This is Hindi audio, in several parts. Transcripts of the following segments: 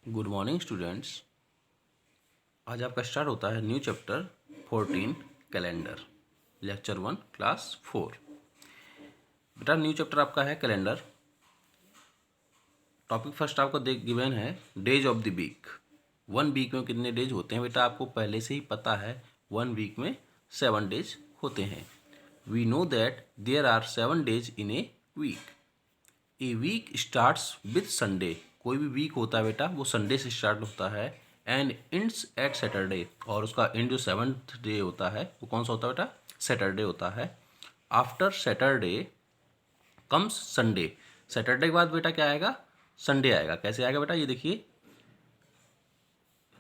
Good morning students. आज आपका स्टार्ट होता है new chapter 14 calendar, lecture 1 class 4। बेटा न्यू चैप्टर आपका है कैलेंडर। टॉपिक फर्स्ट आपको गिवन है days of the week. 1 week में कितने डेज होते हैं बेटा आपको पहले से ही पता है। 1 वीक में 7 डेज होते हैं। We know that there are 7 days in a week. A week starts with Sunday. कोई भी वीक होता है बेटा वो संडे से स्टार्ट होता है एंड एंड्स एट सैटरडे, और उसका एंड जो 7th डे होता है वो कौन सा होता है बेटा? सैटरडे होता है। After Saturday comes Sunday. Saturday के बाद बेटा क्या आएगा? संडे आएगा। कैसे आएगा बेटा? ये देखिए,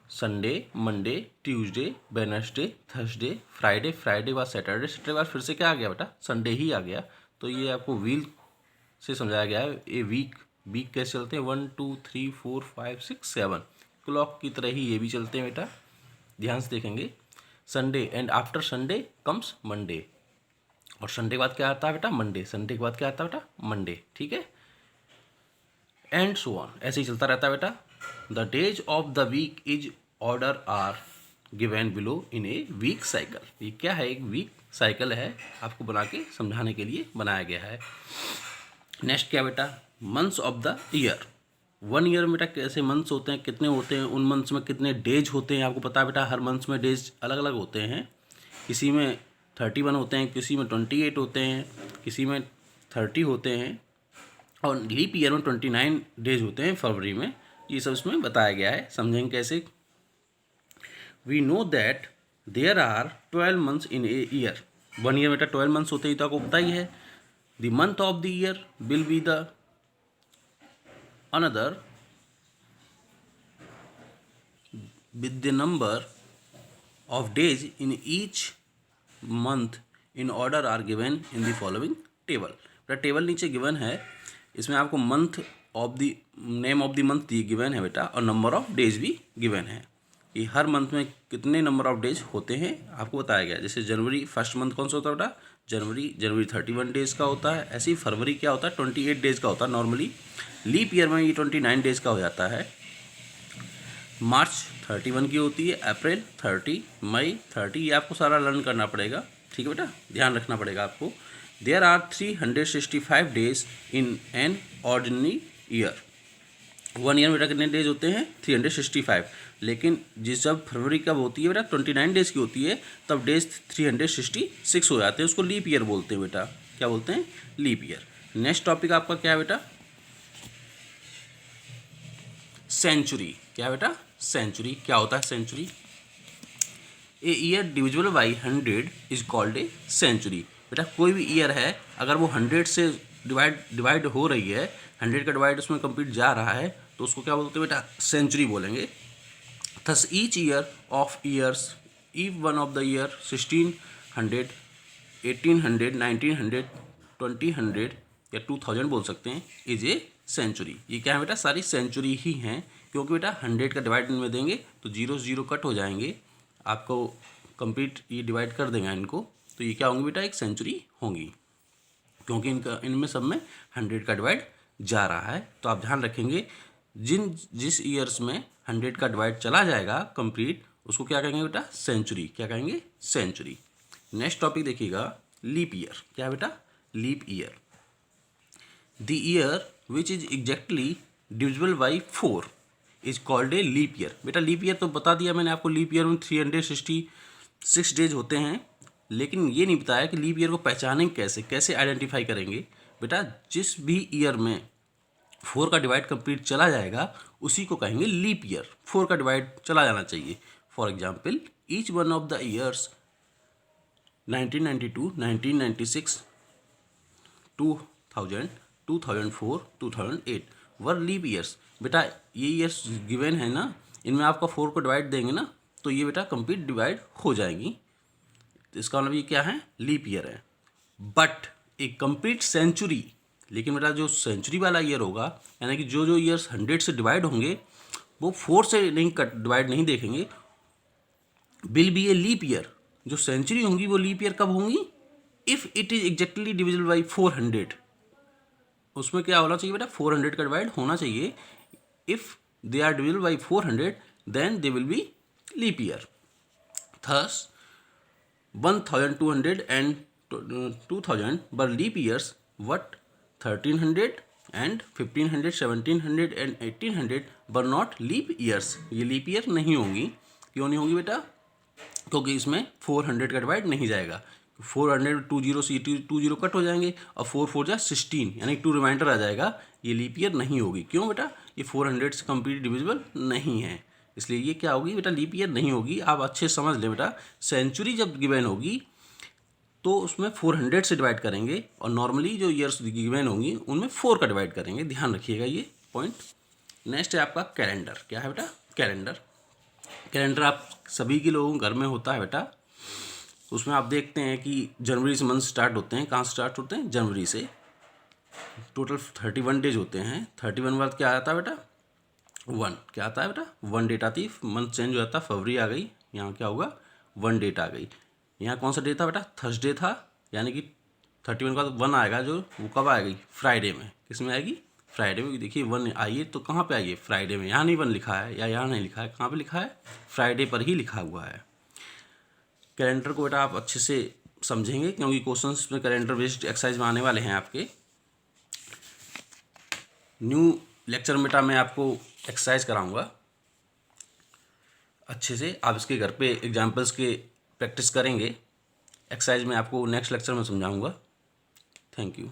Sunday, Monday, Tuesday, Wednesday, Thursday, Friday, Friday बाद सैटरडे, सैटरडे बाद फिर से क्या आ गया बेटा? संडे ही आ गया। तो ये आपको वीक से समझाया गया है। ये वीक कैसे चलते हैं? 1 2 3 4 5 6 7 क्लॉक की तरह ही ये भी चलते हैं बेटा। ध्यान से देखेंगे। Sunday and after Sunday comes Monday, और संडे के बाद क्या आता है बेटा? मंडे। संडे के बाद क्या आता है बेटा? मंडे। ठीक है, एंड सो ऑन, ऐसे ही चलता रहता है बेटा। The days of the week is order are given below in a week cycle. ये क्या है? एक वीक साइकिल है, आपको बना के समझाने के लिए बनाया गया है। नेक्स्ट क्या बेटा? Months of the year. 1 year में बेटा कैसे मंथ्स होते हैं, कितने होते हैं, उन मंथ्स में कितने डेज होते हैं आपको पता है बेटा। हर मंथ्स में डेज अलग अलग होते हैं। किसी में 31 होते हैं, किसी में 28 होते हैं, किसी में 30 होते हैं, और लीप ईयर में 29 डेज होते हैं फरवरी में। ये सब इसमें बताया गया है। समझेंगे कैसे? We know that there are 12 months in a year. 1 year बेटा 12 मंथ्स होते ही तो आपको पता ही है। The month of the year will be the another with the number of days in each month in order are given in the following table। बेटा टेबल नीचे गिवन है, इसमें आपको month of the name of the month given है बेटा, और नंबर ऑफ डेज भी गिवन है कि हर मंथ में कितने नंबर ऑफ डेज होते हैं आपको बताया गया। जैसे जनवरी फर्स्ट मंथ कौन सा होता है बेटा? जनवरी 31 डेज का होता है। ऐसे ही फरवरी क्या होता है? 28 डेज का होता है नॉर्मली। लीप ईयर में ये 29 डेज का हो जाता है। मार्च 31 की होती है, अप्रैल 30, मई 30। ये आपको सारा लर्न करना पड़ेगा। ठीक है बेटा, ध्यान रखना पड़ेगा आपको। There are 365 days in an ordinary year. 1 year में बेटा कितने डेज होते हैं? 365। लेकिन जब फरवरी कब होती है बेटा? 29 डेज की होती है, तब डेज 366 हो जाते हैं। उसको लीप ईयर बोलते हैं बेटा। क्या बोलते हैं? Leap year. नेक्स्ट टॉपिक आपका क्या है बेटा? सेंचुरी। क्या बेटा? सेंचुरी। क्या होता है century? A year divisible by 100 is called a century. बेटा कोई भी ईयर है अगर वो 100 से डिवाइड हो रही है, 100 का डिवाइड उसमें कंप्लीट जा रहा है, तो उसको क्या बोलते हैं बेटा? सेंचुरी बोलेंगे। Thus each year of years, if one of the year 1600, 1800, 1900, 2000 या 2000 बोल सकते हैं, इज ए सेंचुरी। ये क्या है बेटा? सारी सेंचुरी ही हैं, क्योंकि बेटा 100 का डिवाइड इनमें देंगे तो 0 से 0 कट हो जाएंगे, आपको कंप्लीट ये डिवाइड कर देंगे इनको, तो ये क्या होंगी बेटा? एक सेंचुरी होंगी, क्योंकि इनमें सब में 100 का डिवाइड जा रहा है। तो आप ध्यान रखेंगे, जिस ईयर्स में 100 का डिवाइड चला जाएगा कंप्लीट, उसको क्या कहेंगे बेटा? सेंचुरी। क्या कहेंगे? सेंचुरी। नेक्स्ट टॉपिक देखिएगा, लीप ईयर। क्या है बेटा? Leap year. The year which is exactly divisible by 4 is called a leap year. बेटा लीप ईयर तो बता दिया मैंने आपको, लीप ईयर में 366 डेज होते हैं, लेकिन ये नहीं बताया कि लीप ईयर को पहचानेंगे कैसे, कैसे आइडेंटिफाई करेंगे। बेटा जिस भी ईयर में 4 का डिवाइड कंप्लीट चला जाएगा उसी को कहेंगे लीप ईयर। 4 का डिवाइड चला जाना चाहिए। For example, each one of the years 1992, 1996, 2000, 2004, 2008 were leap years. बेटा ये ईयर्स गिवन है ना, इनमें आपका 4 को डिवाइड देंगे ना, तो ये बेटा कंप्लीट डिवाइड हो जाएंगी। तो इसका मतलब ये क्या है? लीप ईयर है। बट एक कंप्लीट सेंचुरी, लेकिन बेटा जो सेंचुरी वाला ईयर होगा, यानी कि जो ईयर्स 100 से डिवाइड होंगे वो 4 से नहीं डिवाइड नहीं देखेंगे, will be a leap year. जो सेंचुरी होंगी वो लीप ईयर कब होंगी? If it is exactly divisible by 400। उसमें क्या होना चाहिए बेटा? 400 का डिवाइड होना चाहिए। If they are divisible by 400, then they will be leap year. Thus 1200 and 2000 were leap years, but 1300 and 1500, 1700 and 1800 were not leap years. ये leap year नहीं होंगी. क्यों नहीं होंगी बेटा? क्योंकि इसमें 400 का डिवाइड नहीं जाएगा. 400 2 जीरो से 2 जीरो कट हो जाएंगे और 4 4 जा 16, यानी 2 रिमाइंडर आ जाएगा. ये लीप ईयर नहीं होगी. क्यों बेटा? ये 400 से कंप्लीट डिविजिबल नहीं है, इसलिए ये क्या होगी बेटा? लीप ईयर नहीं होगी. आप अच्छे से समझ ले बेटा, सेंचुरी जब गिवन होगी तो उसमें 400 से डिवाइड करेंगे और नॉर्मली जो ईयर्स गिवन होंगी उनमें 4 का डिवाइड करेंगे. ध्यान रखिएगा ये पॉइंट. नेक्स्ट है आपका कैलेंडर. क्या है बेटा? कैलेंडर. कैलेंडर आप सभी के लोगों के घर में होता है बेटा. उसमें आप देखते हैं कि जनवरी से मंथ स्टार्ट होते हैं. कहाँ से स्टार्ट होते हैं? जनवरी से. टोटल 31 डेज होते हैं. 31 बाद क्या आता है बेटा? 1. क्या आता है बेटा? 1 डेट आती है. मंथ चेंज हो जाता है. फरवरी आ गई, यहाँ क्या होगा? 1 डेट आ गई. यहाँ कौन सा डे था बेटा? थर्सडे था, यानी कि 31 का 1 आएगा, जो वो कब आएगी? फ्राइडे में. किस में आएगी? फ्राइडे में. देखिए 1 आइए तो कहाँ पे आइए? फ्राइडे में. यहाँ नहीं 1 लिखा है या यहाँ नहीं लिखा है, कहाँ पे लिखा है? फ्राइडे पर ही लिखा हुआ है. कैलेंडर को बेटा आप अच्छे से समझेंगे क्योंकि क्वेश्चंस में कैलेंडर बेस्ड एक्सरसाइज में आने वाले हैं आपके. न्यू लेक्चर में बेटा मैं आपको एक्सरसाइज कराऊंगा अच्छे से. आप इसके घर पे एग्जाम्पल्स के प्रैक्टिस करेंगे. एक्सरसाइज में आपको नेक्स्ट लेक्चर में समझाऊंगा. Thank you.